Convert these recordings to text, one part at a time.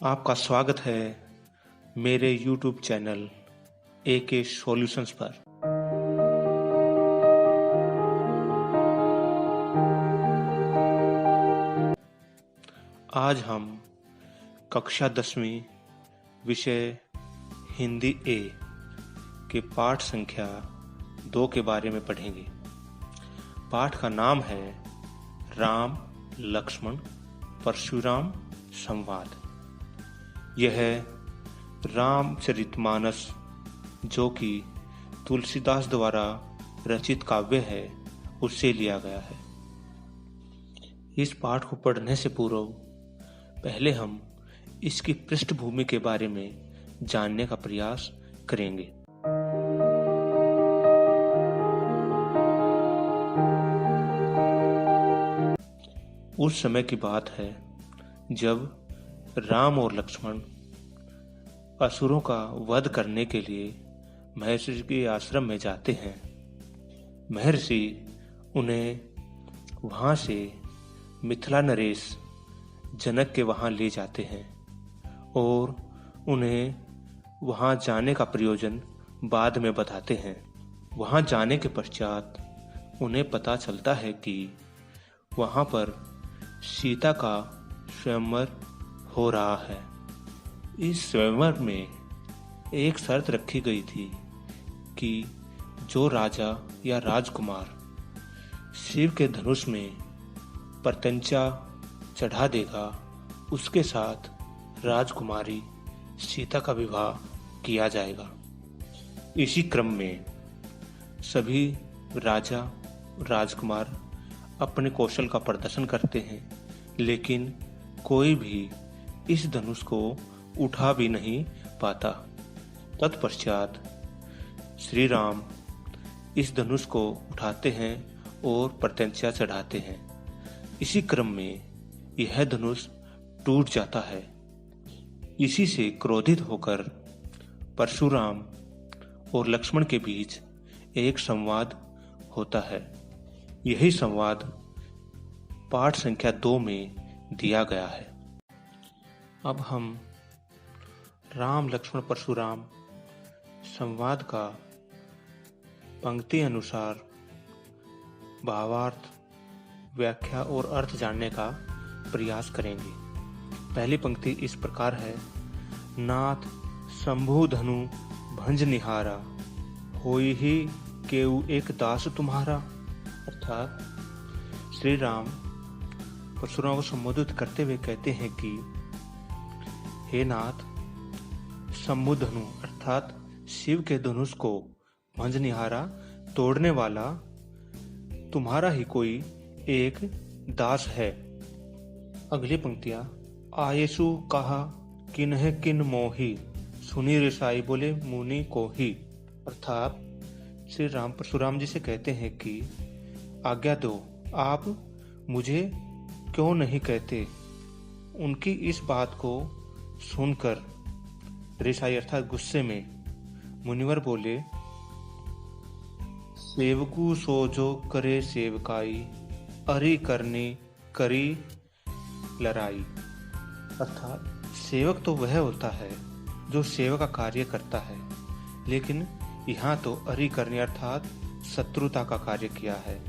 आपका स्वागत है मेरे YouTube चैनल AK सॉल्यूशंस पर। आज हम कक्षा 10वीं विषय हिंदी ए के पाठ संख्या 2 के बारे में पढ़ेंगे। पाठ का नाम है राम लक्ष्मण परशुराम संवाद। यह रामचरितमानस जो कि तुलसीदास द्वारा रचित काव्य है उससे लिया गया है। इस पाठ को पढ़ने से पूर्व पहले हम इसकी पृष्ठभूमि के बारे में जानने का प्रयास करेंगे। उस समय की बात है जब राम और लक्ष्मण असुरों का वध करने के लिए महर्षि के आश्रम में जाते हैं। महर्षि उन्हें वहां से मिथिला नरेश जनक के वहां ले जाते हैं और उन्हें वहां जाने का प्रयोजन बाद में बताते हैं। वहां जाने के पश्चात उन्हें पता चलता है कि वहां पर सीता का स्वयंवर हो रहा है। इस स्वयंवर में एक शर्त रखी गई थी कि जो राजा या राजकुमार शिव के धनुष में प्रत्यंचा चढ़ा देगा उसके साथ राजकुमारी सीता का विवाह किया जाएगा। इसी क्रम में सभी राजा राजकुमार अपने कौशल का प्रदर्शन करते हैं, लेकिन कोई भी इस धनुष को उठा भी नहीं पाता। तत्पश्चात श्री राम इस धनुष को उठाते हैं और प्रत्यंचा चढ़ाते हैं। इसी क्रम में यह धनुष टूट जाता है। इसी से क्रोधित होकर परशुराम और लक्ष्मण के बीच एक संवाद होता है। यही संवाद पाठ संख्या 2 में दिया गया है। अब हम राम लक्ष्मण परशुराम संवाद का पंक्ति अनुसार भावार्थ, व्याख्या और अर्थ जानने का प्रयास करेंगे। पहली पंक्ति इस प्रकार है। नाथ शंभु धनु भंज निहारा, होई ही केउ एक दास तुम्हारा। अर्थात श्री राम परशुराम को संबोधित करते हुए कहते हैं कि हे नाथ, शंभु धनु अर्थात शिव के धनुष को भंजनिहारा तोड़ने वाला तुम्हारा ही कोई एक दास है। अगली पंक्तियां। आयेसु कहा किन्ह किन मोही, सुनी रिसाई बोले मुनि को ही। अर्थात श्री राम परशुराम जी से कहते हैं कि आज्ञा दो, आप मुझे क्यों नहीं कहते। उनकी इस बात को सुनकर रिसाई अर्थात गुस्से में मुनिवर बोले, सेवकू सो जो करे सेवकाई, अरि करनी करी लड़ाई। अर्थात सेवक तो वह होता है जो सेवा का कार्य करता है, लेकिन यहाँ तो अरि करनी अर्थात शत्रुता का कार्य किया है।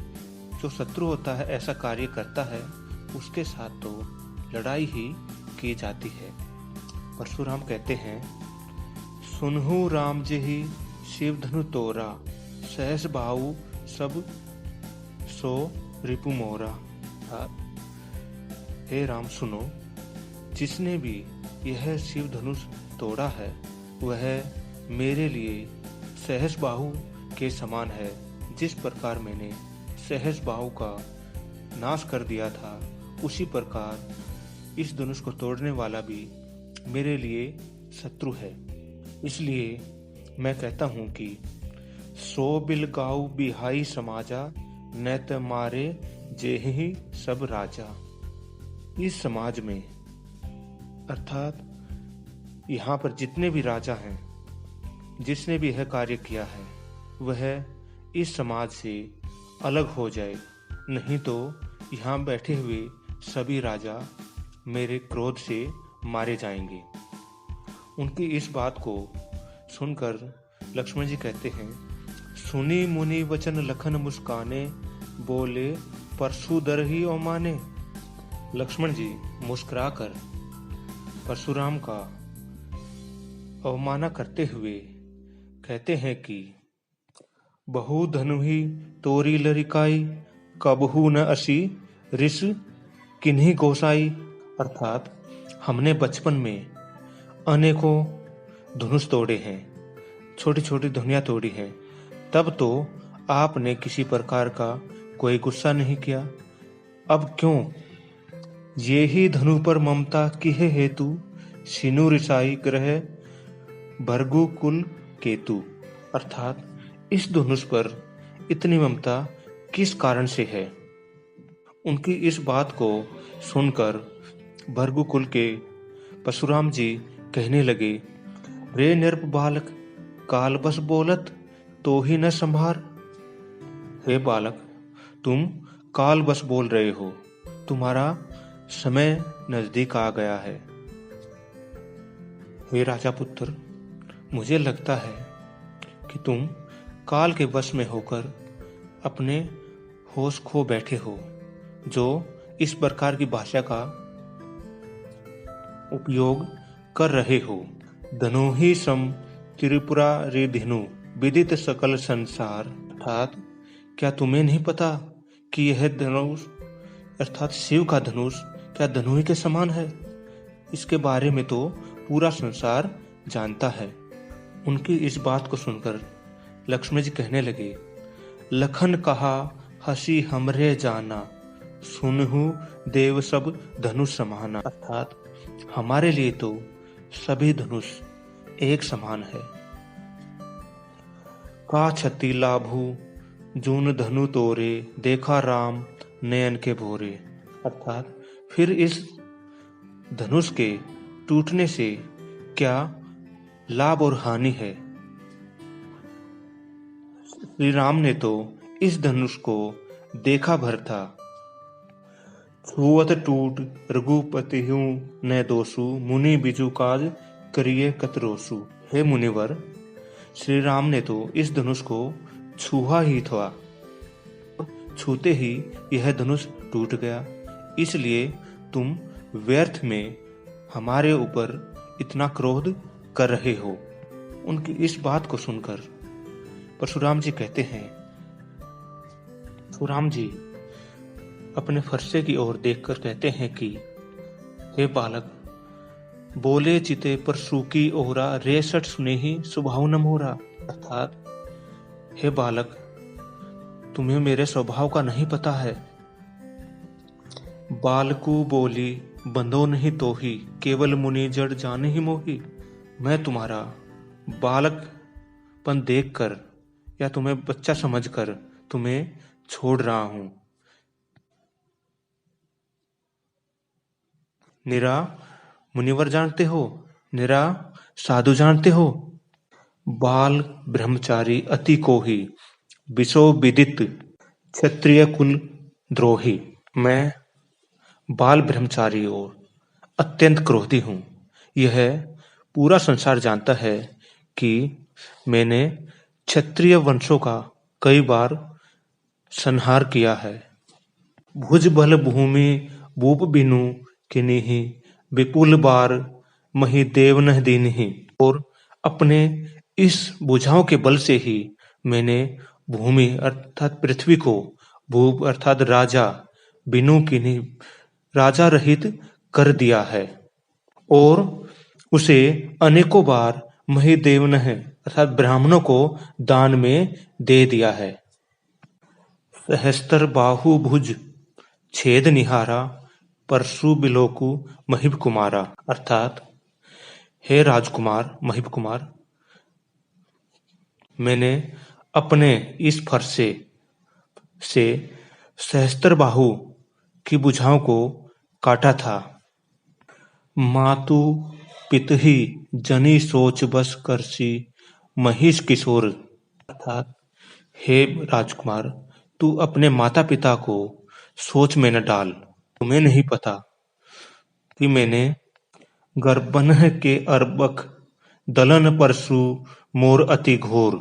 जो शत्रु होता है ऐसा कार्य करता है उसके साथ तो लड़ाई ही की जाती है। परशुराम कहते हैं, सुनहु राम जेहि शिव धनु तोरा, सहस बाहु सब सो रिपु मोरा। हे राम सुनो, जिसने भी यह शिव धनुष तोड़ा है वह मेरे लिए सहस बाहु के समान है। जिस प्रकार मैंने सहस बाहु का नाश कर दिया था उसी प्रकार इस धनुष को तोड़ने वाला भी मेरे लिए शत्रु है। इसलिए मैं कहता हूं कि सो बिल गाऊ बिहाई समाजा, नैत मारे जेहि सब राजा। इस समाज में अर्थात यहाँ पर जितने भी राजा हैं, जिसने भी यह कार्य किया है वह इस समाज से अलग हो जाए, नहीं तो यहाँ बैठे हुए सभी राजा मेरे क्रोध से मारे जाएंगे। उनकी इस बात को सुनकर लक्ष्मण जी कहते हैं, सुनी मुनि वचन लखन मुस्काने, बोले परशु दर ही अवमाने। लक्ष्मण जी मुस्कुराकर परशुराम का अवमानना करते हुए कहते हैं कि बहु धनुहि तोरी लरिकाई, कबहू न असी ऋष किन्हीं गोसाई। अर्थात हमने बचपन में अनेकों धनुष तोड़े हैं, छोटी छोटी धुनिया तोड़ी हैं, तब तो आपने किसी प्रकार का कोई गुस्सा नहीं किया। अब क्यों? ये ही धनु पर ममता किहे हेतु, सिनु रिसाई ग्रह भरगु कुल केतु। अर्थात इस धनुष पर इतनी ममता किस कारण से है? उनकी इस बात को सुनकर भरगु कुल के परशुराम जी कहने लगे, रे नृप बालक काल बस बोलत तो ही न संभार। हे बालक, तुम काल बस बोल रहे हो, तुम्हारा समय नजदीक आ गया है। हे राजा पुत्र, मुझे लगता है कि तुम काल के वश में होकर अपने होश खो बैठे हो, जो इस प्रकार की भाषा का उपयोग कर रहे हो। धनु ही सम त्रिपुरा रे धेनु विदित सकल संसार। अर्थात क्या तुम्हें नहीं पता कि यह धनुष अर्थात शिव का धनुष क्या धनु ही के समान है? इसके बारे में तो पूरा संसार जानता है। उनकी इस बात को सुनकर लक्ष्मण जी कहने लगे, लखन कहा हसी हमरे जाना, सुनहु देव सब धनुष समाना। अर्थात हमारे लिए तो सभी धनुष एक समान है। का छति लाभू जून धनु तोरे, देखा राम नयन के भोरे। अर्थात फिर इस धनुष के टूटने से क्या लाभ और हानि है? श्री राम ने तो इस धनुष को देखा भर था। छुअत टूट रघुपति हूँ न दोषु, मुनि बिजु काज करिए कतरोसु। हे मुनिवर, श्री राम ने तो इस धनुष को छुआ ही था, छूते ही यह धनुष टूट गया, इसलिए तुम व्यर्थ में हमारे ऊपर इतना क्रोध कर रहे हो। उनकी इस बात को सुनकर परशुराम जी कहते हैं, परशुराम जी अपने फरसे की ओर देखकर कहते हैं कि हे बालक, बोले चिते परशु की ओरा, रेसठ सुने ही स्वभाव न मोरा। अर्थात हे बालक, तुम्हें मेरे स्वभाव का नहीं पता है। बालकू बोली बंधो नहीं तो ही, केवल मुनि जड़ जाने ही मोही। मैं तुम्हारा बालकपन देखकर या तुम्हें बच्चा समझकर तुम्हें छोड़ रहा हूं। निरा मुनिवर जानते हो, निरा साधु जानते हो। बाल ब्रह्मचारी अति कोही, विशो विदित क्षत्रिय कुल द्रोही। मैं बाल ब्रह्मचारी और अत्यंत क्रोधी हूं। यह पूरा संसार जानता है कि मैंने क्षत्रिय वंशों का कई बार संहार किया है। भुज बल भूमि भूप बिनु किन्हीं, विपुल बार मही देव नह दीन्हि। और अपने इस भुजाओं के बल से ही मैंने भूमि अर्थात पृथ्वी को, भूप अर्थात राजा, बिनु किन्हीं राजा रहित कर दिया है, और उसे अनेकों बार मही देव नह अर्थात ब्राह्मणों को दान में दे दिया है। सहस्त्र बाहु भुज छेद निहारा, परशु बिलोकु महिब कुमारा। अर्थात हे राजकुमार महिब कुमार, मैंने अपने इस फरसे से सहस्त्र बाहु की भुजाओं को काटा था। मातु पितहि जनी सोच बस करसी, महिष किशोर। अर्थात हे राजकुमार, तू अपने माता पिता को सोच में न डाल। तुम्हें नहीं पता कि मैंने गर्बन के अर्बक दलन परशु मोर अति घोर।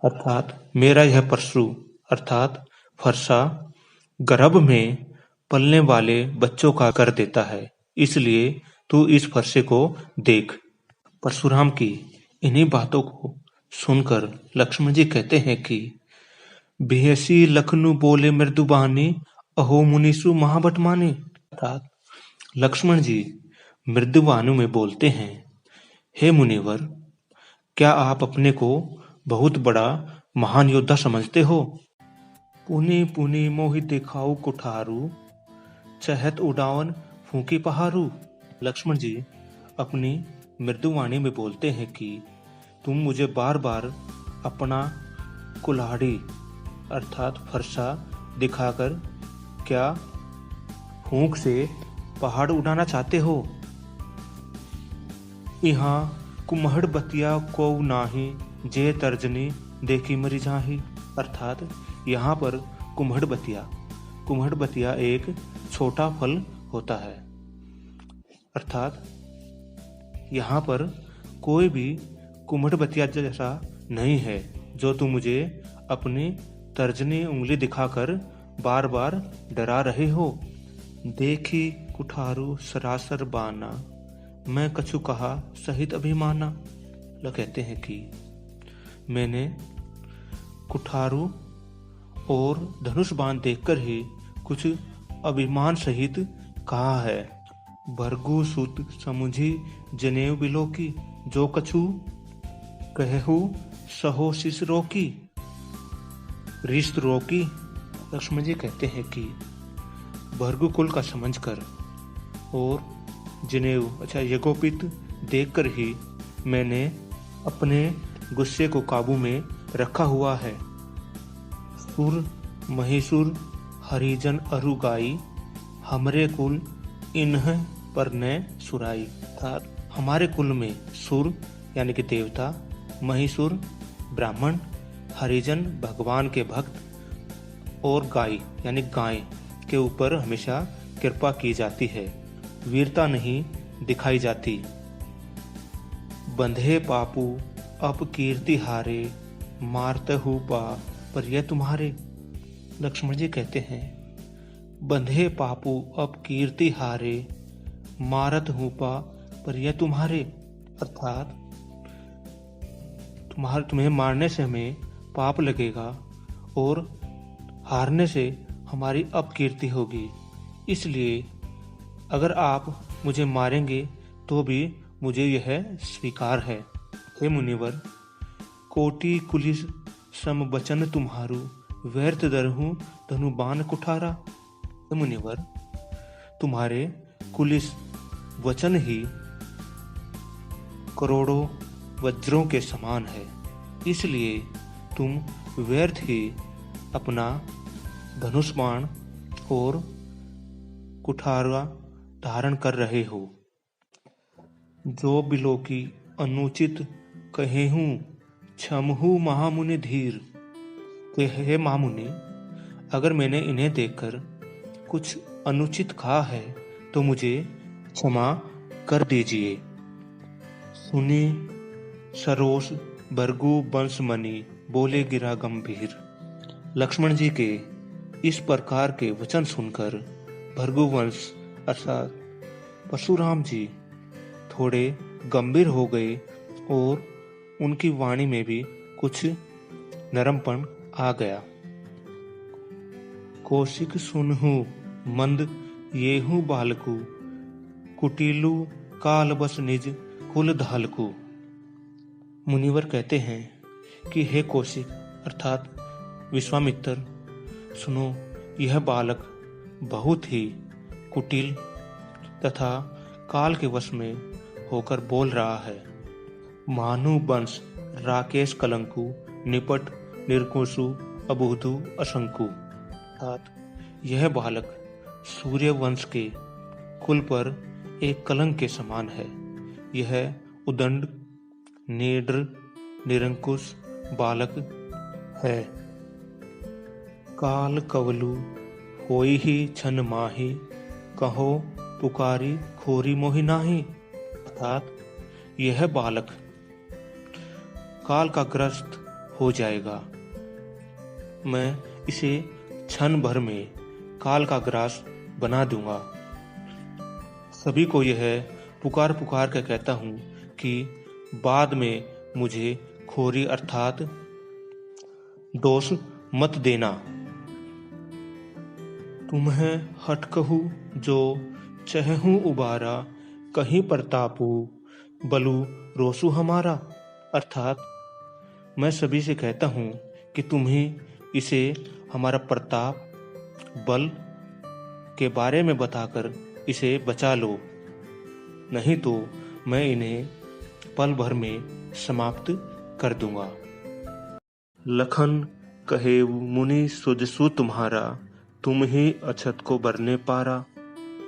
अर्थात मेरा यह परशु अर्थात फरसा गर्भ में पलने वाले बच्चों का कर देता है, इसलिए तू इस फरसे को देख। परशुराम की इन्हीं बातों को सुनकर लक्ष्मण जी कहते हैं कि बेहसी लखनु बोले मृदुबानी अहो मुनिसु महाबटमानी। अर्थात लक्ष्मण जी मृदुबानु में बोलते हैं, हे मुनिवर, क्या आप अपने को बहुत बड़ा महान योद्धा समझते हो? पुनि पुनि मोहि दिखाऊ कुठारू चहत उड़ावन फूंकी पहाड़ू। लक्ष्मण जी अपनी मृदुवाणी में बोलते हैं कि तुम मुझे बार बार अपना कुल्हाड़ी अर्थात फरसा दिखाकर क्या फूंक से पहाड़ उड़ाना चाहते हो? यहाँ कुम्हड़ बतिया को नाही जे तर्जनी देखी मरी जाही। अर्थात यहाँ पर कुम्हड़ बतिया एक छोटा फल होता है। अर्थात यहाँ पर कोई भी कुम्हड़ बतिया जैसा नहीं है जो तुम मुझे अपनी तर्जनी उंगली दिखाकर बार बार डरा रहे हो। देखी कुठारू सरासर बाना मैं कछु कहा सहित अभिमाना। लोग कहते हैं कि मैंने कुठारू और धनुष बाण देखकर ही कुछ अभिमान सहित कहा है। भरगु सुत समुझी जनेऊ बिलो की जो कछु कहू सहो शिष रोकी। रिश्त रोकी। लक्ष्मण जी कहते हैं कि भरगु कुल का समझकर और जनेऊ यज्ञोपित देखकर ही मैंने अपने गुस्से को काबू में रखा हुआ है। सुर महिषुर हरिजन अरुगाई हमरे कुल इन्ह पर न सुराई। अर्थात हमारे कुल में सुर यानी कि देवता, महिषुर ब्राह्मण, हरिजन भगवान के भक्त और गाय यानी गाय के ऊपर हमेशा कृपा की जाती है, वीरता नहीं दिखाई जाती। बंधे पापू अप कीर्ति हारे मारते हु पा पर यह तुम्हारे। लक्ष्मण जी कहते हैं, बंधे पापू अप कीर्ति हारे मारत हूँ पा पर यह तुम्हारे। अर्थात तुम्हें मारने से हमें पाप लगेगा और हारने से हमारी अपकीर्ति होगी, इसलिए अगर आप मुझे मारेंगे तो भी मुझे यह स्वीकार है। हे मुनिवर, कोटि कुलिस सम बचन तुम्हारू व्यर्थ दरहूं धनुबान कुठारा। हे मुनिवर, तुम्हारे कुलिस वचन ही करोड़ों वज्रों के समान है, इसलिए तुम व्यर्थ ही अपना धनुष बाण और कुठारा धारण कर रहे हो। जो बिलो की अनुचित कहेहूँ क्षमहु महामुनि धीर। हे महामुनि, अगर मैंने इन्हें देखकर कुछ अनुचित कहा है तो मुझे क्षमा कर दीजिए। सुनी सरोस भरगु वंशमणि बोले गिरा गंभीर। लक्ष्मण जी के इस प्रकार के वचन सुनकर भरगु वंश अर्थात परशुराम जी थोड़े गंभीर हो गए और उनकी वाणी में भी कुछ नरमपन आ गया। कौशिक सुनहु मंद येहू बालकु कुटिलु काल बस निज कुल धालकु। मुनिवर कहते हैं कि हे कौशिक अर्थात विश्वामित्र, सुनो, यह बालक बहुत ही कुटिल तथा काल के वश में होकर बोल रहा है। मानु वंश राकेश कलंकु निपट निर्कुशु अबुधु असंकु। अर्थात यह बालक सूर्य वंश के कुल पर एक कलंक के समान है। यह उदंड निडर निरंकुश बालक है। काल कवलु होई ही छन माही कहो पुकारी खोरी मोहि नाही। अर्थात यह बालक काल का ग्रस्त हो जाएगा। मैं इसे क्षण भर में काल का ग्रास बना दूंगा। सभी को यह पुकार पुकार के कहता हूं कि बाद में मुझे खोरी अर्थात दोष मत देना। तुम्हें हटकहु जो चहहूं उबारा, कहीं प्रतापू बलू रोसू हमारा। अर्थात मैं सभी से कहता हूं कि तुम ही इसे हमारा प्रताप बल के बारे में बताकर इसे बचा लो, नहीं तो मैं इन्हें पल भर में समाप्त कर दूंगा। लखन कहे मुनि सुजसु तुम्हारा, तुम ही अछत को बरने पारा।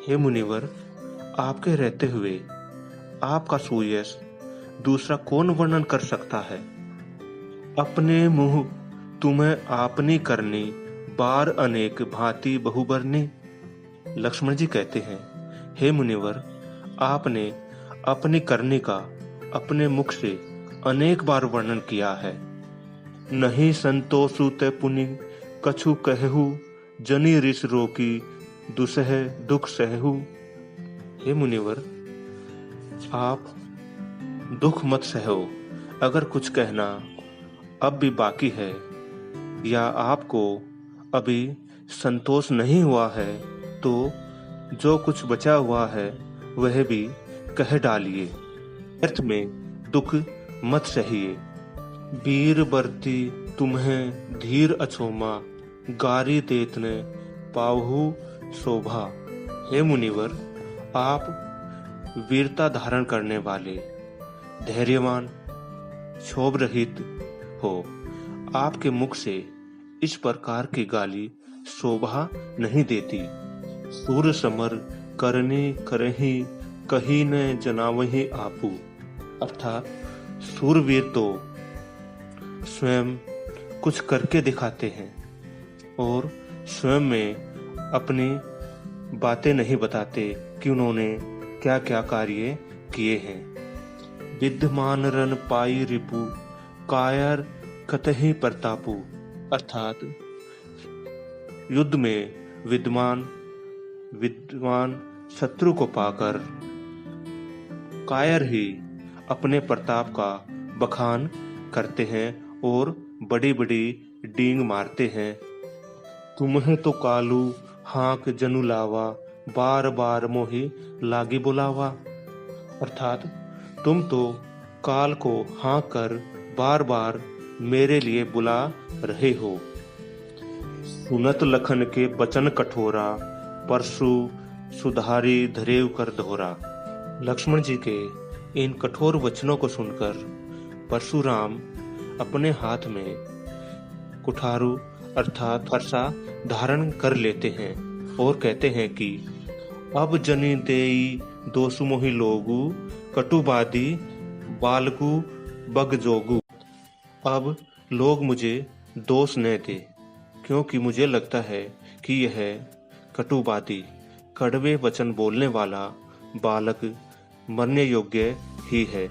हे मुनिवर, आपके रहते हुए आपका सुयश दूसरा कौन वर्णन कर सकता है। अपने मुंह तुम्हें आपनी करनी, बार अनेक भांति बहुबरनी। लक्ष्मण जी कहते हैं, हे मुनिवर, आपने अपनी करनी का अपने मुख से अनेक बार वर्णन किया है। नहीं संतोषु ते पुनि कछु कहहु, जनी रिस रोकी दुसह दुख सहहु। हे मुनिवर, आप दुख मत सहो। अगर कुछ कहना अब भी बाकी है या आपको अभी संतोष नहीं हुआ है तो जो कुछ बचा हुआ है वह भी कह डालिए। अर्थ में दुख मत सहिए। वीर बरती तुम्हें धीर अछोमा, गारी देतने पावहु शोभा। हे मुनिवर, आप वीरता धारण करने वाले, धैर्यवान, क्षोभ रहित हो। आपके मुख से इस प्रकार की गाली शोभा नहीं देती। सूर समर करनी करही, कही न जनावही आपू। अर्थात सूरवीर तो स्वयं कुछ करके दिखाते हैं और स्वयं में अपनी बातें नहीं बताते कि उन्होंने क्या क्या कार्य किए हैं। विद्यमान रन पाई रिपु, कायर कतहि प्रतापु। अर्थात युद्ध में विद्वान शत्रु को पाकर कायर ही अपने प्रताप का बखान करते हैं और बड़ी बड़ी डींग मारते हैं। तुम्हें तो कालू हाक जनु लावा, बार बार मोहि लागी बुलावा। अर्थात तुम तो काल को हाँक कर बार बार मेरे लिए बुला रहे हो। सुनत लखन के बचन कठोरा, परशु सुधारी धरेव कर दोहरा। लक्ष्मण जी के इन कठोर वचनों को सुनकर परशुराम अपने हाथ में कुठारू अर्थात फरसा धारण कर लेते हैं और कहते हैं कि अब जनी देई दोसु मोहि लोगु, कटुबादी बालकु बग जोगु। अब लोग मुझे दोष न दे, क्योंकि मुझे लगता है कि यह कटुबादी कड़वे वचन बोलने वाला बालक मरने योग्य ही है।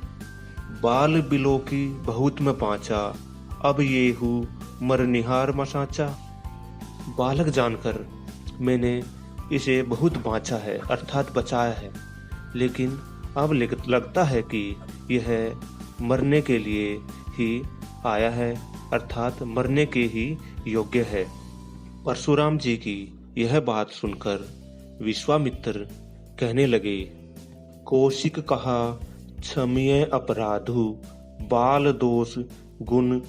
बाल बिलो की बहुत में पांचा, अब ये हूँ मरनिहार मसाचा। बालक जानकर मैंने इसे बहुत बांचा है अर्थात बचाया है, लेकिन अब लगता है कि यह मरने के लिए ही आया है अर्थात मरने के ही योग्य है। परशुराम जी की यह बात सुनकर विश्वामित्र कहने लगे, कौशिक कहा क्षम्य अपराधु, बाल दोष गुण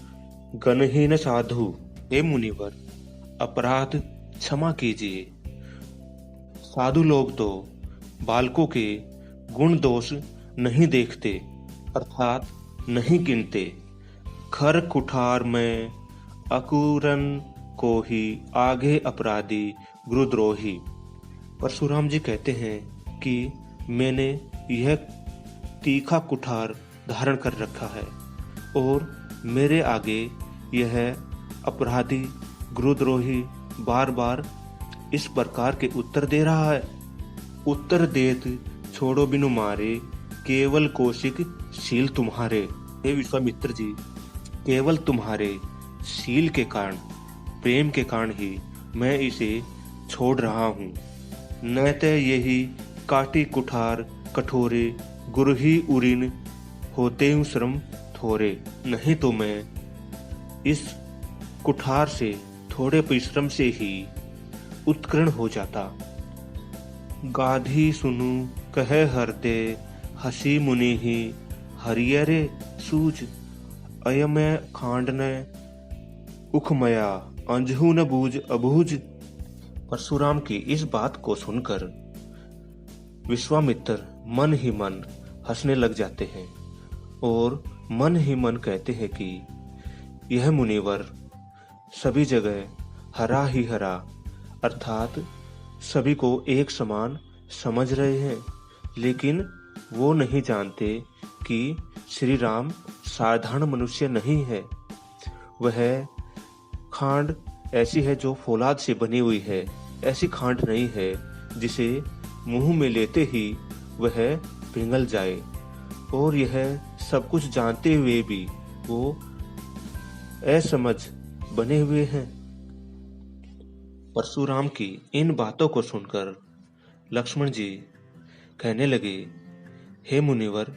गणहीन साधु। हे मुनिवर, अपराध क्षमा कीजिए। साधु लोग तो बालकों के गुण दोष नहीं देखते अर्थात नहीं गिनते। खर कुठार में अकुरन को ही आगे अपराधी गुरुद्रोही। परशुराम जी कहते हैं कि मैंने यह तीखा कुठार धारण कर रखा है और मेरे आगे यह अपराधी गुरुद्रोही बार बार इस प्रकार के उत्तर दे रहा है। उत्तर देत छोड़ो बिनु मारे, केवल कौशिक शील तुम्हारे, हे विश्वामित्र जी, केवल तुम्हारे शील के कारण, प्रेम के कारण ही मैं इसे छोड़ रहा हूँ। न तो यही काटी कुठार कठोरे, गुरु ही उरीन होते हूँ श्रम थोरे। नहीं तो मैं इस कुठार से थोड़े परिश्रम से ही उत्कीर्ण हो जाता। गाधी सुनु कहे हरदे, हसी मुनि ही हरियरे सूझ। अयमय खांड न उखमया, अंजहू न बूझ अबूझ। परशुराम की इस बात को सुनकर विश्वामित्र मन ही मन हंसने लग जाते हैं और मन ही मन कहते हैं कि यह मुनिवर सभी जगह हरा ही हरा, अर्थात सभी को एक समान समझ रहे हैं, लेकिन वो नहीं जानते कि श्री राम साधारण मनुष्य नहीं है। वह खांड ऐसी है जो फौलाद से बनी हुई है, ऐसी खांड नहीं है जिसे मुंह में लेते ही वह पिघल जाए। और यह सब कुछ जानते हुए भी वो असमझ बने हुए हैं। परशुराम की इन बातों को सुनकर लक्ष्मण जी कहने लगे, हे मुनिवर,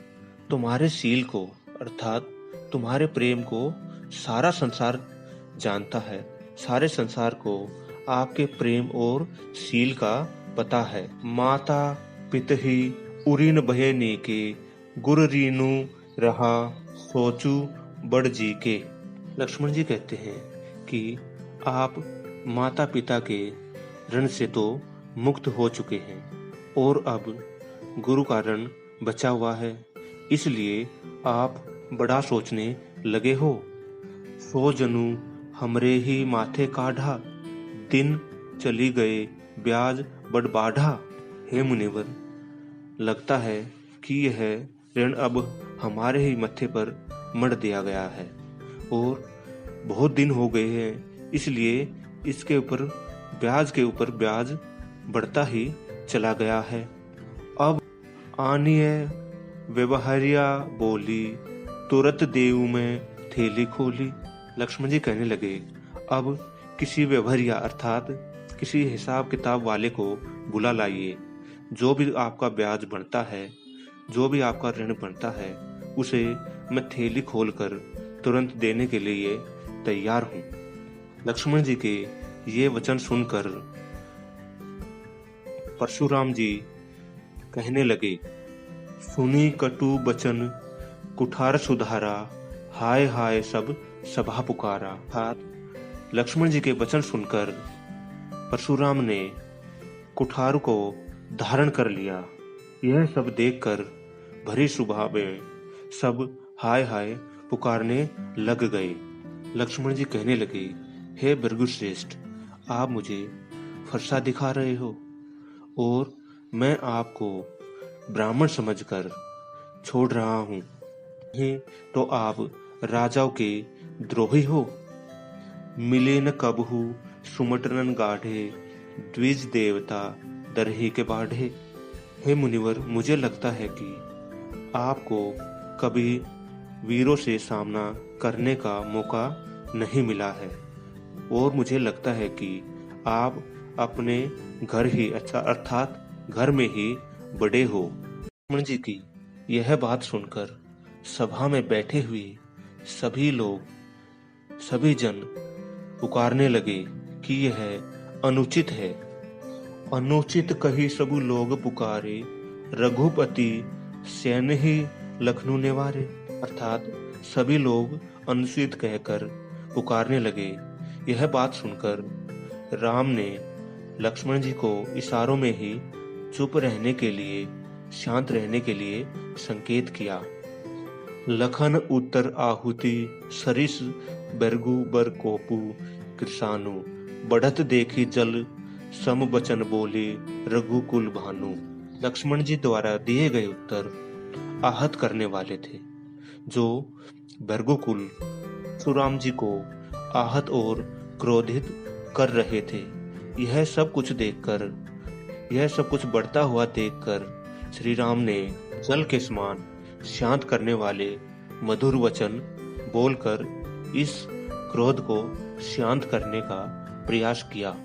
तुम्हारे शील को अर्थात तुम्हारे प्रेम को सारा संसार जानता है। सारे संसार को आपके प्रेम और शील का पता है। माता पितहि उरीन बहनी के, गुर रीनु रहा सोचू बड़ जी के। लक्ष्मण जी कहते हैं कि आप माता पिता के ऋण से तो मुक्त हो चुके हैं और अब गुरु का ऋण बचा हुआ है, इसलिए आप बड़ा सोचने लगे हो। सो जनु हमरे ही माथे काढ़ा, दिन चली गए ब्याज बड़ बाढ़ा। हे मुनिवर, लगता है कि यह ऋण अब हमारे ही मत्थे पर मढ़ दिया गया है और बहुत दिन हो गए हैं, इसलिए इसके ऊपर ब्याज के ऊपर ब्याज बढ़ता ही चला गया है। अब आनिए व्यवहारिया बोली, तुरंत देऊ में थैली खोली। लक्ष्मण जी कहने लगे, अब किसी व्यवहारिया अर्थात किसी हिसाब किताब वाले को बुला लाइए। जो भी आपका ब्याज बनता है, जो भी आपका ऋण बनता है, उसे मैं थैली खोलकर तुरंत देने के लिए तैयार हूँ। लक्ष्मण जी के ये वचन सुनकर परशुराम जी कहने लगे, सुनी कटु बचन कुठार सुधारा, हाय हाय सब सभा पुकारा। अर्थात लक्ष्मण जी के वचन सुनकर परशुराम ने कुठार को धारण कर लिया। यह सब देखकर भरी सुबह में सब हाय हाय पुकारने लग गए। लक्ष्मण जी कहने लगे, हे भृगुश्रेष्ठ, आप मुझे फरसा दिखा रहे हो और मैं आपको ब्राह्मण समझकर छोड़ रहा हूँ, नहीं तो आप राजाओं के द्रोही हो। मिले न कबहू सुमटनन गाढ़े, द्विज देवता दरही के बाढ़े। हे मुनिवर, मुझे लगता है कि आपको कभी वीरों से सामना करने का मौका नहीं मिला है और मुझे लगता है कि आप अपने घर ही अर्थात घर में ही बड़े हो। लक्ष्मण जी की यह बात सुनकर सभा में बैठे हुए सभी लोग, सभी जन पुकारने लगे कि यह अनुचित है। अनुचित कही सबु लोग पुकारे, रघुपति सैन ही लखनऊ नेवारे। अर्थात सभी लोग अनुचित कहकर पुकारने लगे। यह बात सुनकर राम ने लक्ष्मण जी को इशारों में ही चुप रहने के लिए, शांत रहने के लिए संकेत किया। लखन उत्तर आहुति सरिस बरगु बर कोपु, कृषानु बढ़त देखी जल सम बचन बोले, रघुकुल भानु। लक्ष्मण जी द्वारा दिए गए उत्तर आहत करने वाले थे, जो भृगुकुल परशुराम जी को आहत और क्रोधित कर रहे थे। यह सब कुछ बढ़ता हुआ देखकर श्री राम ने जल के समान शांत करने वाले मधुर वचन बोलकर इस क्रोध को शांत करने का प्रयास किया।